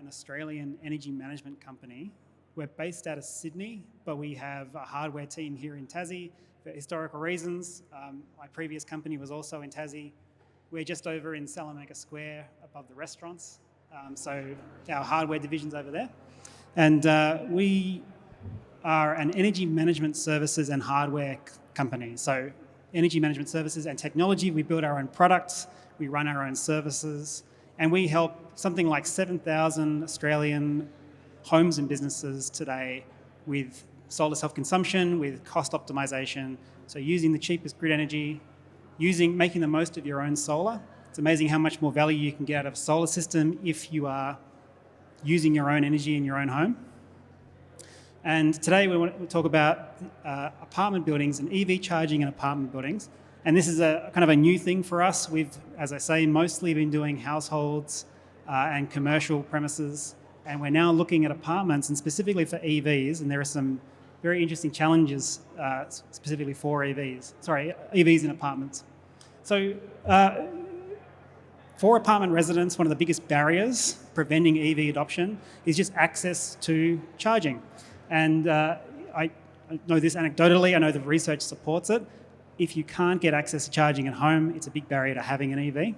Australian energy management company. We're based out of Sydney, but we have a hardware team here in Tassie for historical reasons. My previous company was also in Tassie. We're just over in Salamanca Square above the restaurants. So our hardware division's over there. And we are an energy management services and hardware company. So energy management services and technology, we build our own products, we run our own services, and we help something like 7,000 Australian homes and businesses today with solar self-consumption, with cost optimization, so using the cheapest grid energy, making the most of your own solar. It's amazing how much more value you can get out of a solar system if you are using your own energy in your own home. And today we want to talk about apartment buildings and EV charging in apartment buildings. And this is a kind of a new thing for us. We've, as I say, mostly been doing households and commercial premises. And we're now looking at apartments and specifically for EVs. And there are some very interesting challenges specifically for EVs in apartments. So for apartment residents, one of the biggest barriers preventing EV adoption is just access to charging. And I know this anecdotally, I know the research supports it. If you can't get access to charging at home, it's a big barrier to having an EV.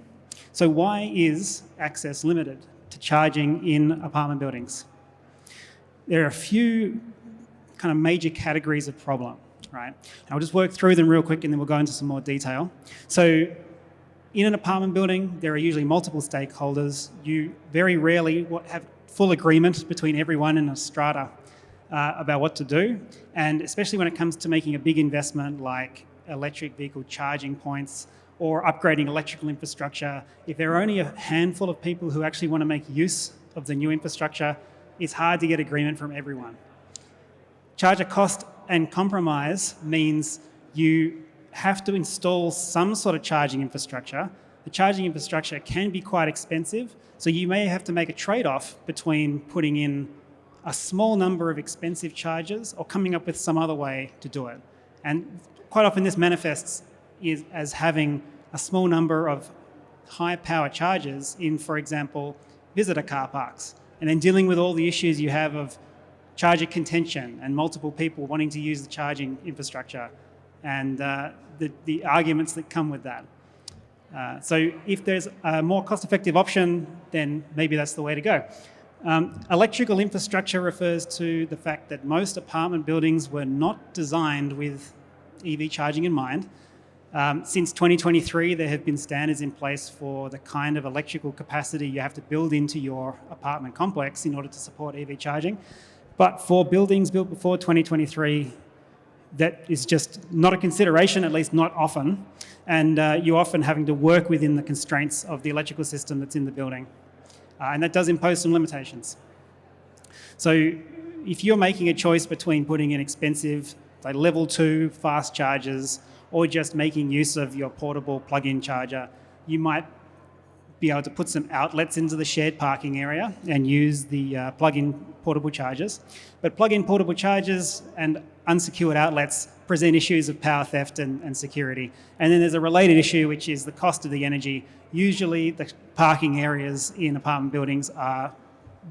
So why is access limited to charging in apartment buildings? There are a few kind of major categories of problem, right? And I'll just work through them real quick and then we'll go into some more detail. So in an apartment building, there are usually multiple stakeholders. You very rarely have full agreement between everyone in a strata about what to do. And especially when it comes to making a big investment like electric vehicle charging points or upgrading electrical infrastructure, if there are only a handful of people who actually want to make use of the new infrastructure, it's hard to get agreement from everyone. Charger cost and compromise means you have to install some sort of charging infrastructure. The charging infrastructure can be quite expensive, so you may have to make a trade-off between putting in a small number of expensive chargers or coming up with some other way to do it. And quite often this manifests as having a small number of high power chargers in, for example, visitor car parks, and then dealing with all the issues you have of charger contention and multiple people wanting to use the charging infrastructure and the arguments that come with that. So if there's a more cost-effective option, then maybe that's the way to go. Electrical infrastructure refers to the fact that most apartment buildings were not designed with EV charging in mind. Since 2023, there have been standards in place for the kind of electrical capacity you have to build into your apartment complex in order to support EV charging. But for buildings built before 2023, that is just not a consideration, at least not often. And you're often having to work within the constraints of the electrical system that's in the building. And that does impose some limitations. So if you're making a choice between putting in expensive, like level 2 fast chargers, or just making use of your portable plug-in charger, you might be able to put some outlets into the shared parking area and use the plug-in portable chargers. But plug-in portable chargers and unsecured outlets present issues of power theft and security. And then there's a related issue, which is the cost of the energy. Usually the parking areas in apartment buildings are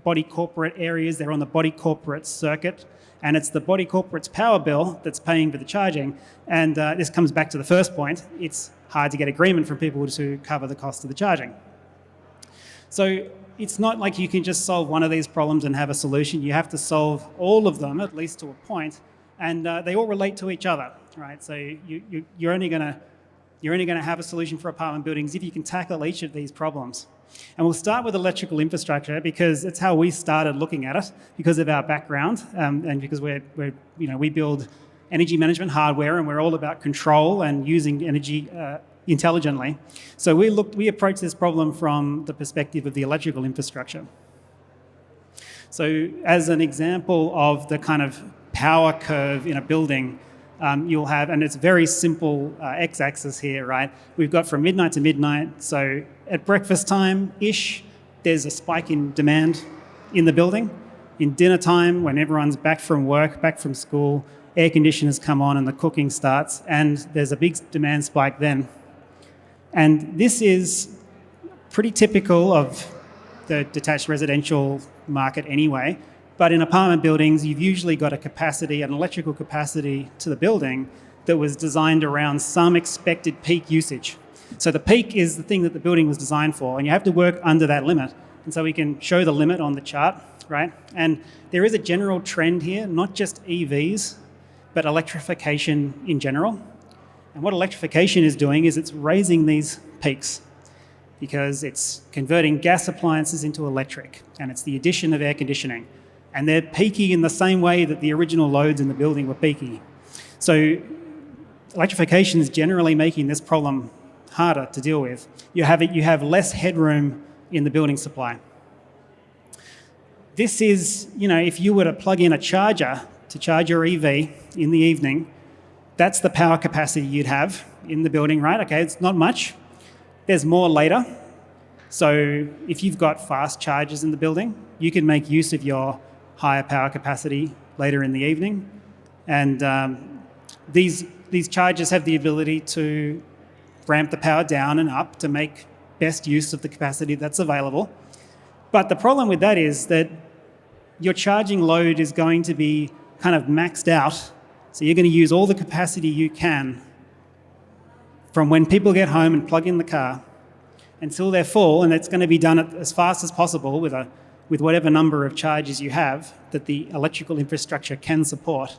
body corporate areas. They're on the body corporate circuit, and it's the body corporate's power bill that's paying for the charging. And this comes back to the first point. It's hard to get agreement from people to cover the cost of the charging. So it's not like you can just solve one of these problems and have a solution. You have to solve all of them, at least to a point, and they all relate to each other, right? So you're only going to have a solution for apartment buildings if you can tackle each of these problems. And we'll start with electrical infrastructure because it's how we started looking at it because of our background and because we build energy management hardware and we're all about control and using energy intelligently. So we approached this problem from the perspective of the electrical infrastructure. So as an example of the kind of power curve in a building, you'll have, and it's very simple x-axis here, right? We've got from midnight to midnight. So at breakfast time-ish, there's a spike in demand in the building. In dinner time, when everyone's back from work, back from school, air conditioners come on and the cooking starts, and there's a big demand spike then. And this is pretty typical of the detached residential market anyway. But in apartment buildings, you've usually got a capacity, an electrical capacity to the building that was designed around some expected peak usage. So the peak is the thing that the building was designed for, and you have to work under that limit. And so we can show the limit on the chart, right? And there is a general trend here, not just EVs, but electrification in general. And what electrification is doing is it's raising these peaks because it's converting gas appliances into electric, and it's the addition of air conditioning. And they're peaky in the same way that the original loads in the building were peaky. So electrification is generally making this problem harder to deal with. You have less headroom in the building supply. This is, if you were to plug in a charger to charge your EV in the evening, that's the power capacity you'd have in the building, right? Okay, it's not much. There's more later. So if you've got fast chargers in the building, you can make use of your higher power capacity later in the evening. And these chargers have the ability to ramp the power down and up to make best use of the capacity that's available. But the problem with that is that your charging load is going to be kind of maxed out. So you're going to use all the capacity you can from when people get home and plug in the car until they're full, and it's going to be done as fast as possible with whatever number of charges you have that the electrical infrastructure can support.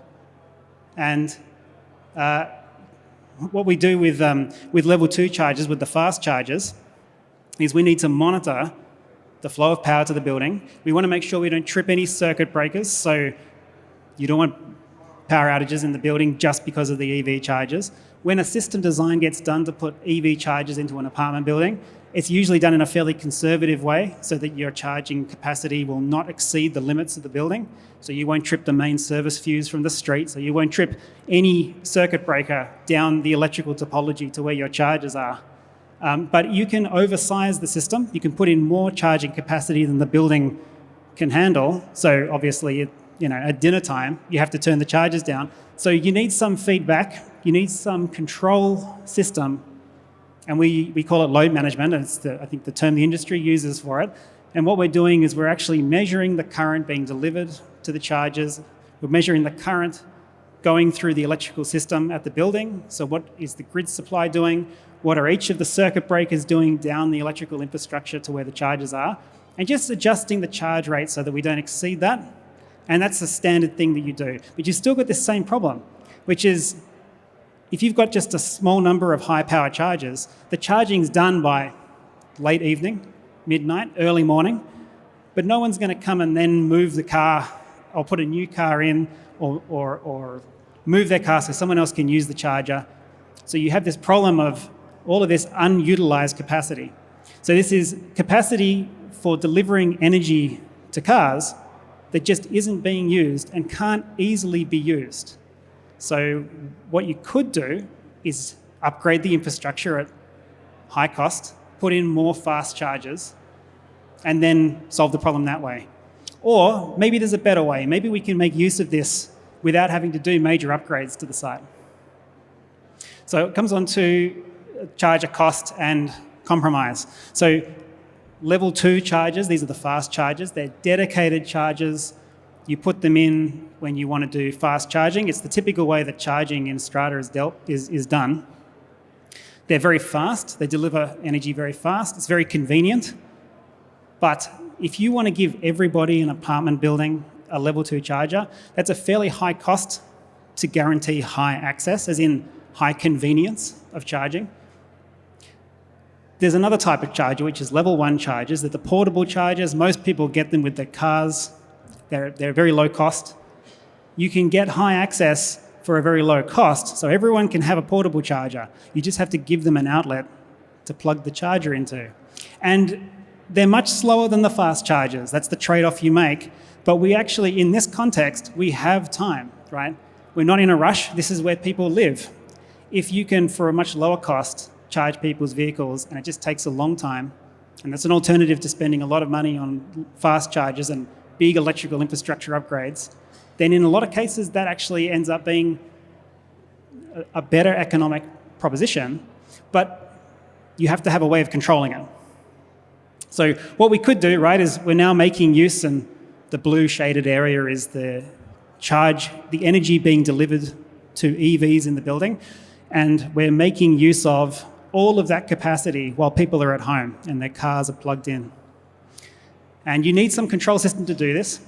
And what we do with level 2 chargers, with the fast chargers, is we need to monitor the flow of power to the building. We want to make sure we don't trip any circuit breakers, so you don't want power outages in the building just because of the EV chargers. When a system design gets done to put EV chargers into an apartment building, it's usually done in a fairly conservative way so that your charging capacity will not exceed the limits of the building. So you won't trip the main service fuse from the street, so you won't trip any circuit breaker down the electrical topology to where your chargers are. But you can oversize the system. You can put in more charging capacity than the building can handle. So obviously, at dinner time, you have to turn the chargers down. So you need some feedback. You need some control system. And we call it load management. And it's I think the term the industry uses for it. And what we're doing is we're actually measuring the current being delivered to the chargers. We're measuring the current going through the electrical system at the building. So what is the grid supply doing? What are each of the circuit breakers doing down the electrical infrastructure to where the chargers are? And just adjusting the charge rate so that we don't exceed that. And that's the standard thing that you do. But you've still got this same problem, which is if you've got just a small number of high power chargers, the charging's done by late evening, midnight, early morning, but no one's going to come and then move the car or put a new car in or move their car so someone else can use the charger. So you have this problem of all of this unutilized capacity. So this is capacity for delivering energy to cars that just isn't being used and can't easily be used. So what you could do is upgrade the infrastructure at high cost, put in more fast chargers, and then solve the problem that way. Or maybe there's a better way. Maybe we can make use of this without having to do major upgrades to the site. So it comes on to charger cost and compromise. So level 2 chargers, these are the fast chargers. They're dedicated chargers. You put them in when you want to do fast charging. It's the typical way that charging in Strata is done. They're very fast. They deliver energy very fast. It's very convenient. But if you want to give everybody in an apartment building a level 2 charger, that's a fairly high cost to guarantee high access, as in high convenience of charging. There's another type of charger, which is level 1 chargers. They're the portable chargers. Most people get them with their cars. They're very low cost. You can get high access for a very low cost, so everyone can have a portable charger. You just have to give them an outlet to plug the charger into. And they're much slower than the fast chargers. That's the trade-off you make. But we actually, in this context, we have time, right? We're not in a rush. This is where people live. If you can, for a much lower cost, charge people's vehicles, and it just takes a long time, and that's an alternative to spending a lot of money on fast chargers and big electrical infrastructure upgrades, then in a lot of cases that actually ends up being a better economic proposition, but you have to have a way of controlling it. So what we could do, right, is we're now making use and The blue shaded area is the energy being delivered to EVs in the building. And we're making use of all of that capacity while people are at home and their cars are plugged in. And you need some control system to do this.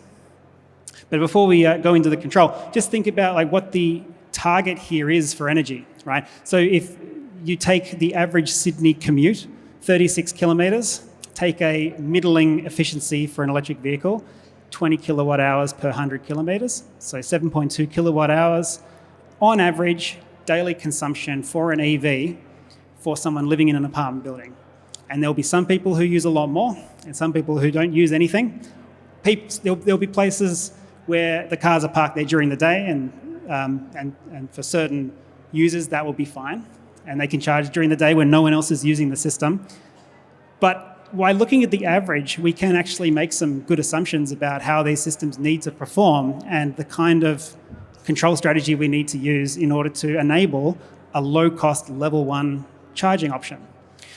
But before we go into the control, just think about like what the target here is for energy, right? So if you take the average Sydney commute, 36 kilometres, take a middling efficiency for an electric vehicle, 20 kilowatt hours per 100 kilometres, so 7.2 kilowatt hours on average daily consumption for an EV for someone living in an apartment building. And there'll be some people who use a lot more and some people who don't use anything. There'll be places where the cars are parked there during the day and for certain users that will be fine and they can charge during the day when no one else is using the system. But by looking at the average, we can actually make some good assumptions about how these systems need to perform and the kind of control strategy we need to use in order to enable a low-cost level 1 charging option.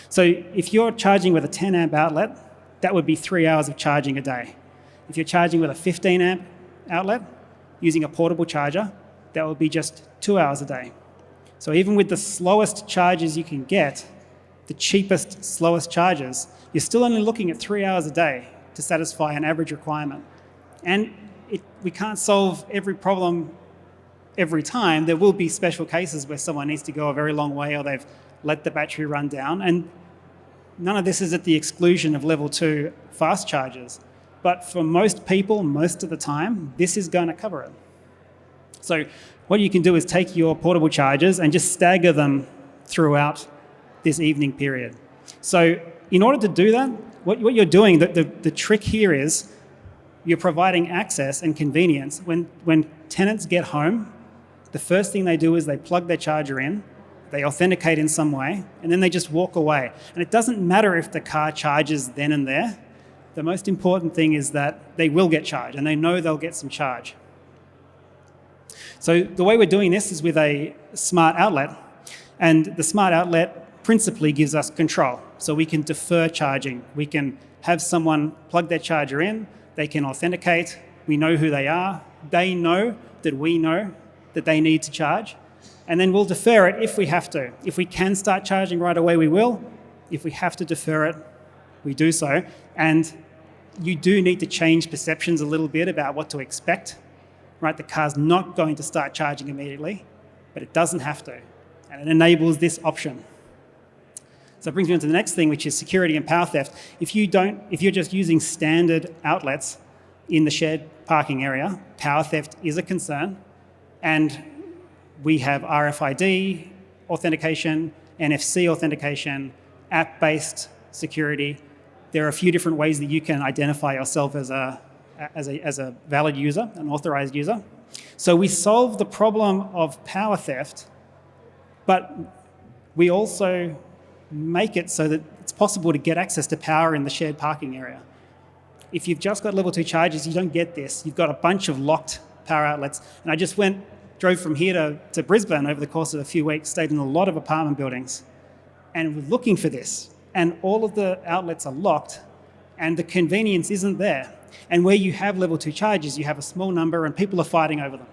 So if you're charging with a 10 amp outlet, that would be 3 hours of charging a day. If you're charging with a 15 amp outlet using a portable charger, that would be just 2 hours a day. So even with the slowest chargers you can get, the cheapest, slowest chargers, you're still only looking at 3 hours a day to satisfy an average requirement. And we can't solve every problem every time. There will be special cases where someone needs to go a very long way or they've let the battery run down. And none of this is at the exclusion of level 2 fast chargers. But for most people, most of the time, this is going to cover it. So what you can do is take your portable chargers and just stagger them throughout this evening period. So in order to do that, what you're doing, the trick here is you're providing access and convenience. When tenants get home, the first thing they do is they plug their charger in, they authenticate in some way, and then they just walk away. And it doesn't matter if the car charges then and there. The most important thing is that they will get charged, and they know they'll get some charge. So the way we're doing this is with a smart outlet, and the smart outlet principally gives us control. So we can defer charging. We can have someone plug their charger in, they can authenticate, we know who they are, they know that we know that they need to charge, and then we'll defer it if we have to. If we can start charging right away, we will. If we have to defer it, we do so. And you do need to change perceptions a little bit about what to expect, right? The car's not going to start charging immediately, but it doesn't have to, and it enables this option. So it brings me on to the next thing, which is security and power theft. If you're just using standard outlets in the shared parking area, power theft is a concern, and we have RFID authentication, NFC authentication, app-based security. There are a few different ways that you can identify yourself as a valid user, an authorized user. So we solve the problem of power theft, but we also make it so that it's possible to get access to power in the shared parking area. If you've just got level 2 chargers, you don't get this. You've got a bunch of locked power outlets. And I just drove from here to Brisbane over the course of a few weeks, stayed in a lot of apartment buildings, and we're looking for this. And all of the outlets are locked, and the convenience isn't there. And where you have level 2 chargers, you have a small number, and people are fighting over them.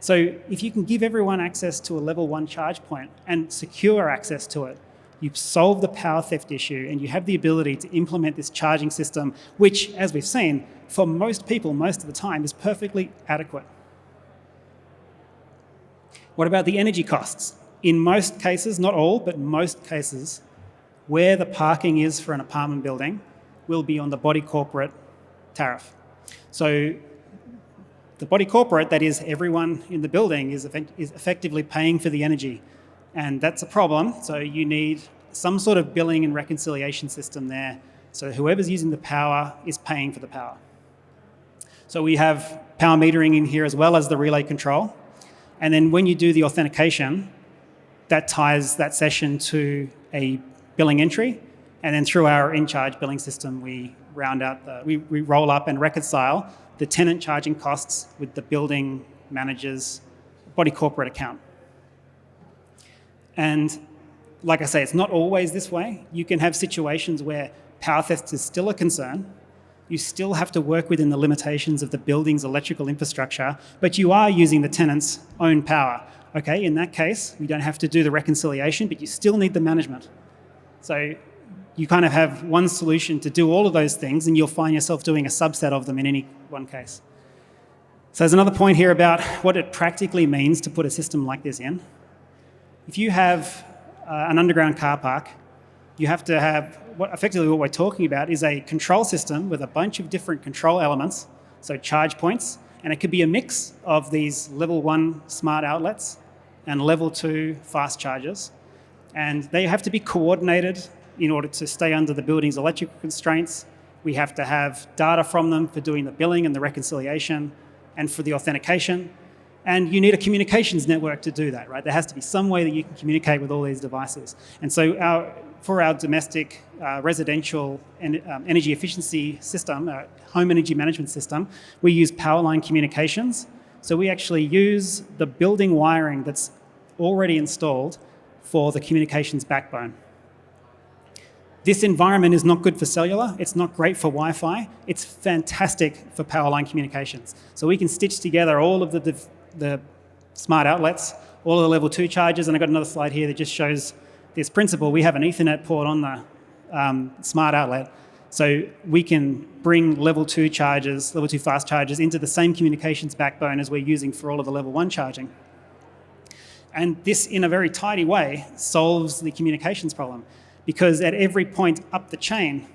So if you can give everyone access to a level 1 charge point and secure access to it, you solve the power theft issue, and you have the ability to implement this charging system, which, as we've seen, for most people, most of the time, is perfectly adequate. What about the energy costs? In most cases, not all, but most cases, where the parking is for an apartment building will be on the body corporate tariff. So the body corporate, that is everyone in the building, is effectively paying for the energy. And that's a problem. So you need some sort of billing and reconciliation system there. So whoever's using the power is paying for the power. So we have power metering in here as well as the relay control. And then when you do the authentication, that ties that session to a billing entry. And then through our in-charge billing system, we we roll up and reconcile the tenant charging costs with the building manager's body corporate account. And like I say, it's not always this way. You can have situations where power theft is still a concern, You still have to work within the limitations of the building's electrical infrastructure, but you are using the tenant's own power. Okay, in that case, you don't have to do the reconciliation, but you still need the management. So you kind of have one solution to do all of those things, and you'll find yourself doing a subset of them in any one case. So there's another point here about what it practically means to put a system like this in. If you have an underground car park, you have to have, effectively what we're talking about is a control system with a bunch of different control elements, so charge points, and it could be a mix of these level 1 smart outlets and level 2 fast chargers. And they have to be coordinated in order to stay under the building's electrical constraints. We have to have data from them for doing the billing and the reconciliation and for the authentication. And you need a communications network to do that, right? There has to be some way that you can communicate with all these devices. And so for our domestic residential energy efficiency system, home energy management system, we use power line communications. So we actually use the building wiring that's already installed for the communications backbone. This environment is not good for cellular, it's not great for Wi-Fi, it's fantastic for power line communications. So we can stitch together all of the smart outlets, all of the level 2 chargers, and I've got another slide here that just shows this principle. We have an Ethernet port on the smart outlet, so we can bring level 2 chargers, level 2 fast chargers into the same communications backbone as we're using for all of the level 1 charging. And this, in a very tidy way, solves the communications problem, because at every point up the chain,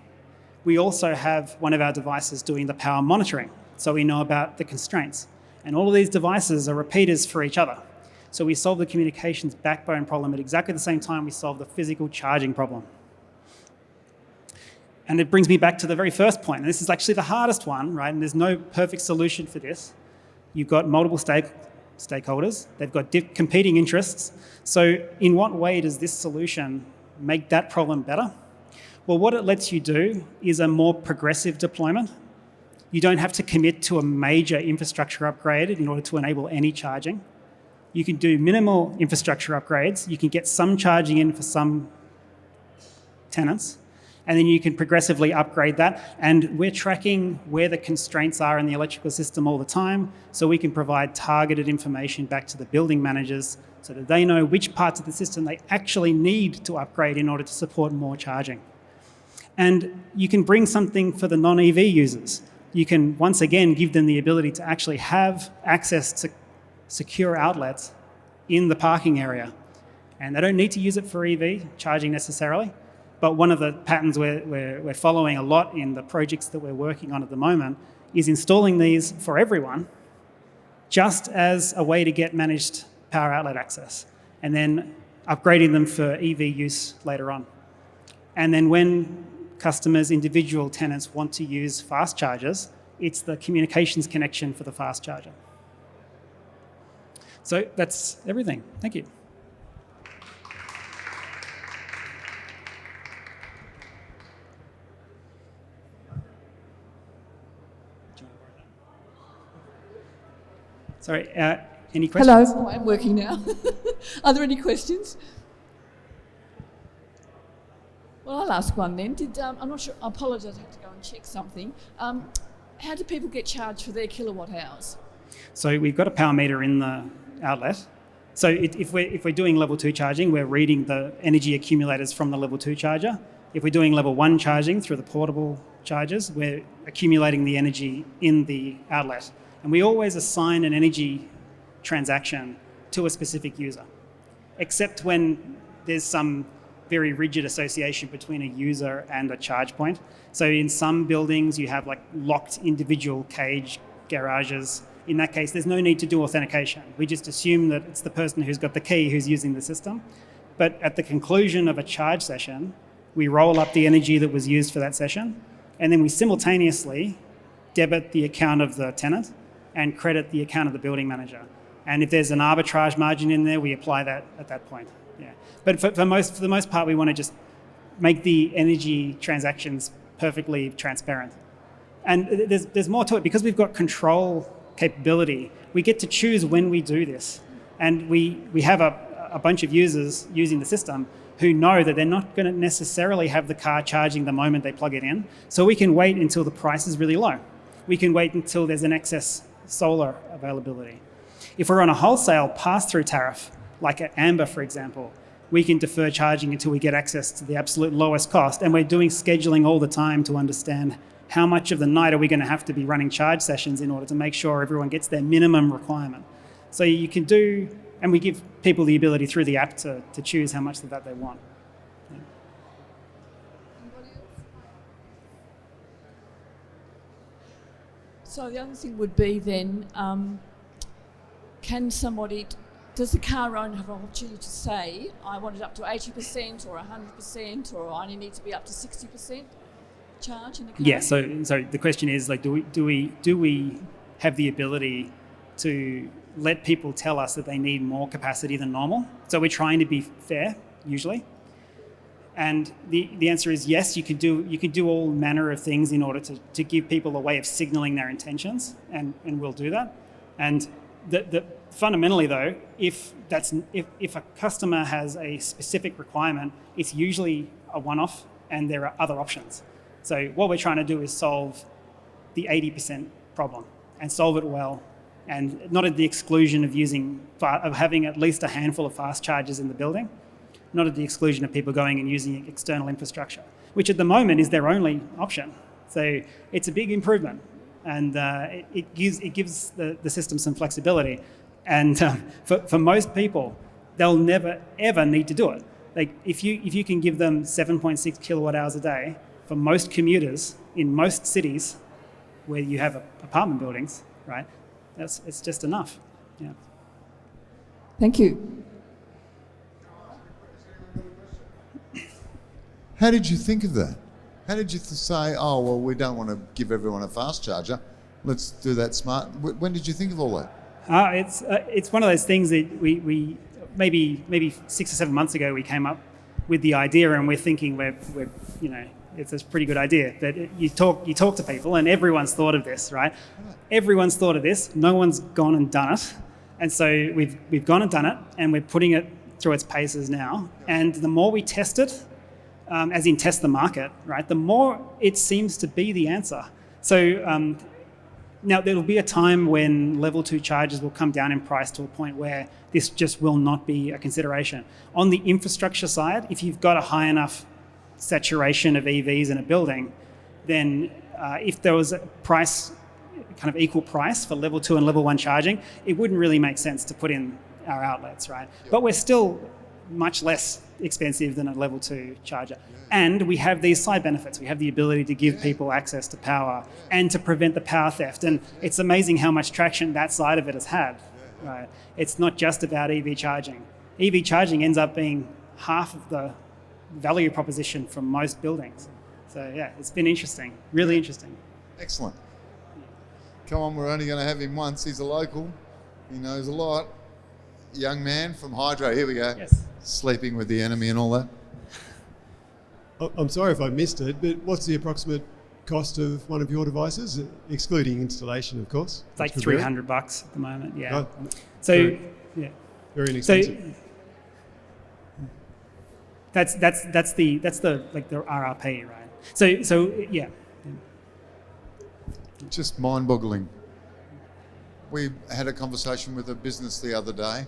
we also have one of our devices doing the power monitoring, so we know about the constraints. And all of these devices are repeaters for each other. So we solve the communications backbone problem at exactly the same time we solve the physical charging problem. And it brings me back to the very first point, and this is actually the hardest one, right? And there's no perfect solution for this. You've got multiple stakeholders, they've got competing interests. So in what way does this solution make that problem better? Well, what it lets you do is a more progressive deployment. You don't have to commit to a major infrastructure upgrade in order to enable any charging. You can do minimal infrastructure upgrades. You can get some charging in for some tenants, and then you can progressively upgrade that. And we're tracking where the constraints are in the electrical system all the time, so we can provide targeted information back to the building managers so that they know which parts of the system they actually need to upgrade in order to support more charging. And you can bring something for the non-EV users. You can, once again, give them the ability to actually have access to secure outlets in the parking area. And they don't need to use it for EV charging necessarily. But one of the patterns we're following a lot in the projects that we're working on at the moment is installing these for everyone, just as a way to get managed power outlet access, and then upgrading them for EV use later on. And then when customers, individual tenants want to use fast chargers, it's the communications connection for the fast charger. So that's everything. Thank you. Sorry, any questions? Hello, I'm working now. Are there any questions? Well, I'll ask one then. I'm not sure, I apologise, I have to go and check something. How do people get charged for their kilowatt hours? So we've got a power meter in the outlet. So if we're doing level 2 charging, we're reading the energy accumulators from the level 2 charger. If we're doing level 1 charging through the portable chargers, we're accumulating the energy in the outlet. And we always assign an energy transaction to a specific user, except when there's some very rigid association between a user and a charge point. So in some buildings, you have like locked individual cage garages. In that case, there's no need to do authentication. We just assume that it's the person who's got the key who's using the system. But at the conclusion of a charge session, we roll up the energy that was used for that session, and then we simultaneously debit the account of the tenant and credit the account of the building manager. And if there's an arbitrage margin in there, we apply that at that point. Yeah. But for the most part, we want to just make the energy transactions perfectly transparent. And there's more to it. Because we've got control capability, we get to choose when we do this. And we have a bunch of users using the system, who know that they're not going to necessarily have the car charging the moment they plug it in. So we can wait until the price is really low. We can wait until there's an excess solar availability. If we're on a wholesale pass-through tariff, like at Amber, for example, we can defer charging until we get access to the absolute lowest cost. And we're doing scheduling all the time to understand how much of the night are we going to have to be running charge sessions in order to make sure everyone gets their minimum requirement. So you can do, and we give people the ability through the app to choose how much of that they want. Yeah. So the other thing would be then, does the car owner have an opportunity to say, I want it up to 80% or 100% or I only need to be up to 60% charge in the car? Yeah, so the question is, like, do we have the ability to let people tell us that they need more capacity than normal? So we're trying to be fair, usually. And the answer is yes, you can do all manner of things in order to give people a way of signaling their intentions, and we'll do that. And fundamentally though, if a customer has a specific requirement, it's usually a one-off and there are other options. So what we're trying to do is solve the 80% problem and solve it well, and not at the exclusion of having at least a handful of fast chargers in the building, not at the exclusion of people going and using external infrastructure, which at the moment is their only option. So it's a big improvement, and it gives the system some flexibility. And for most people, they'll never ever need to do it. Like if you can give them 7.6 kilowatt hours a day, for most commuters in most cities where you have apartment buildings, right? It's just enough. Yeah. Thank you. How did you think of that? How did you say, oh, well, we don't want to give everyone a fast charger. Let's do that smart. When did you think of all that? It's one of those things that we maybe 6 or 7 months ago we came up with the idea, and we're thinking it's a pretty good idea. But you talk to people, and everyone's thought of this, right? Everyone's thought of this. No one's gone and done it, and so we've gone and done it, and we're putting it through its paces now. And the more we test it, as in test the market, right, the more it seems to be the answer. So now there'll be a time when level 2 chargers will come down in price to a point where this just will not be a consideration. On the infrastructure side, if you've got a high enough saturation of EVs in a building, then if there was a price, kind of equal price for level 2 and level 1 charging, it wouldn't really make sense to put in our outlets, right? Yep. But we're still much less expensive than a level 2 charger. And we have these side benefits. We have the ability to give people access to power and to prevent the power theft. And it's amazing how much traction that side of it has had, right? It's not just about EV charging. EV charging ends up being half of the value proposition from most buildings. So yeah, it's been interesting, really interesting. Excellent. Come on, we're only going to have him once. He's a local. He knows a lot. Young man from Hydro. Here we go. Yes. Sleeping with the enemy and all that. I'm sorry if I missed it, but what's the approximate cost of one of your devices, excluding installation, of course? It's like $300 at the moment. Yeah. Oh, very inexpensive. So that's the RRP, right? So yeah. Just mind-boggling. We had a conversation with a business the other day,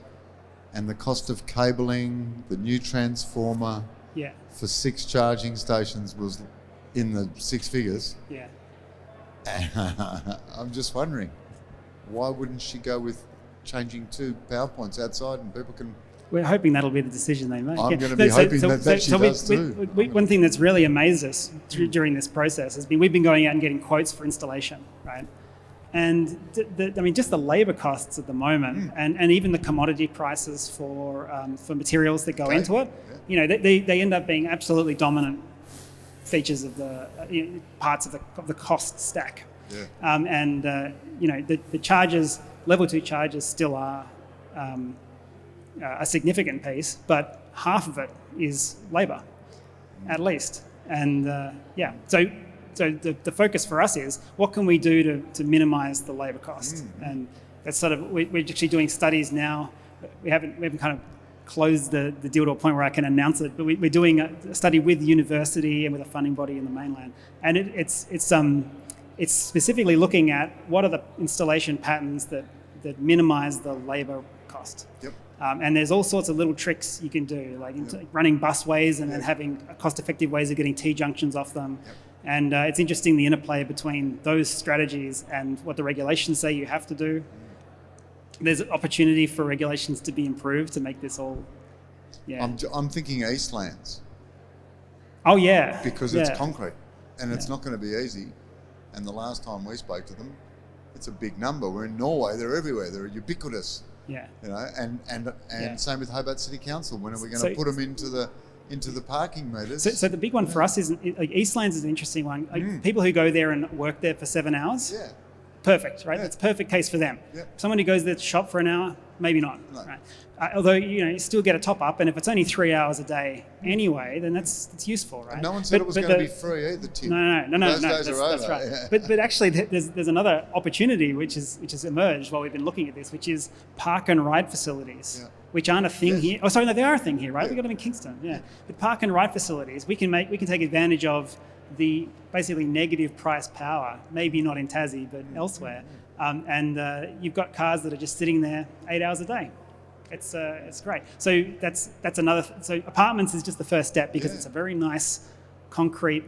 and the cost of cabling, the new transformer, for 6 charging stations was in the 6 figures. Yeah. I'm just wondering, why wouldn't she go with changing 2 power points outside and people can... We're hoping that'll be the decision they make. I'm going to be hoping that she does too. One thing that's really amazed us during this process has been we've been going out and getting quotes for installation, right? And just the labour costs at the moment, and even the commodity prices for materials that go into it, they end up being absolutely dominant features of the parts of the cost stack. Yeah. The charges, level 2 charges, still are a significant piece, but half of it is labour, at least. And So the focus for us is what can we do to minimise the labour cost, and that's sort of we're actually doing studies now. We haven't kind of close the deal to a point where I can announce it. But we're doing a study with the university and with a funding body in the mainland, and it's specifically looking at what are the installation patterns that minimise the labour cost. Yep. And there's all sorts of little tricks you can do, like running busways and then having cost-effective ways of getting T-junctions off them. Yep. And it's interesting the interplay between those strategies and what the regulations say you have to do. There's opportunity for regulations to be improved to make this all, I'm thinking Eastlands. Oh, yeah. Because it's concrete and it's not going to be easy. And the last time we spoke to them, it's a big number. We're in Norway, they're everywhere, they're ubiquitous. Yeah. You know, and same with Hobart City Council. When are we going to put them into the parking meters? So the big one for us is like Eastlands is an interesting one. Like people who go there and work there for 7 hours. Yeah. Perfect, right? Yeah. That's a perfect case for them. Yeah. Someone who goes there to shop for an hour, maybe not. No. Right? Although you still get a top up, and if it's only 3 hours a day anyway, then it's useful, right? And no one said it was going to be free either, Tim. No. Those days are over. That's right. Yeah. But actually, there's another opportunity which has emerged while we've been looking at this, which is park and ride facilities, which aren't a thing here. Oh, sorry, no, they are a thing here, right? We've got them in Kingston, But park and ride facilities, we can take advantage of the basically negative price power, maybe not in Tassie, but elsewhere. And you've got cars that are just sitting there 8 hours a day. It's great. So that's another. So apartments is just the first step because it's a very nice, concrete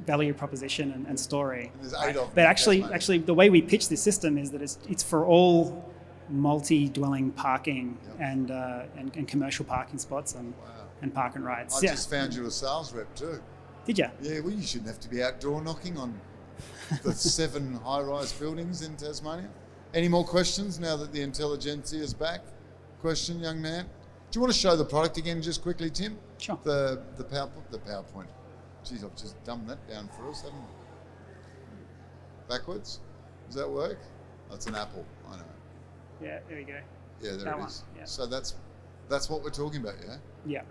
value proposition and story. And there's 8 of them. But actually, the way we pitch this system is that it's for all multi-dwelling parking and commercial parking spots and park and rides. I just found you a sales rep too. Did you? Yeah. Well, you shouldn't have to be outdoor knocking on the 7 high-rise buildings in Tasmania. Any more questions now that the intelligentsia is back? Question, young man. Do you want to show the product again just quickly, Tim? Sure. The PowerPoint. Geez, I've just dumbed that down for us, haven't I? Backwards? Does that work? That's an apple, I know. Yeah, there we go. Yeah, there That it one, is. yeah. So that's what we're talking about, yeah? Yeah.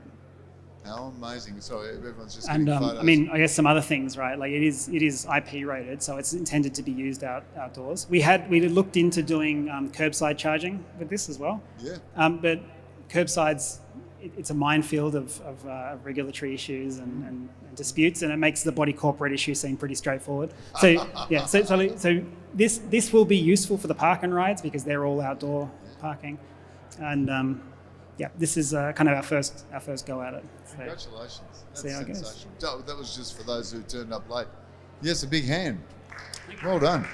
How amazing. Sorry, everyone's just And getting photos. I mean, I guess some other things, right? Like it is IP rated, so it's intended to be used outdoors. We looked into doing curbside charging with this as well. Yeah. But curbsides, it's a minefield of regulatory issues and disputes, and it makes the body corporate issue seem pretty straightforward. So yeah, so this will be useful for the park and rides because they're all outdoor parking, and this is kind of our first go at it. So, Congratulations. That's see how it goes. sensational. That was just for those who turned up late. Yes, a big hand. Well done.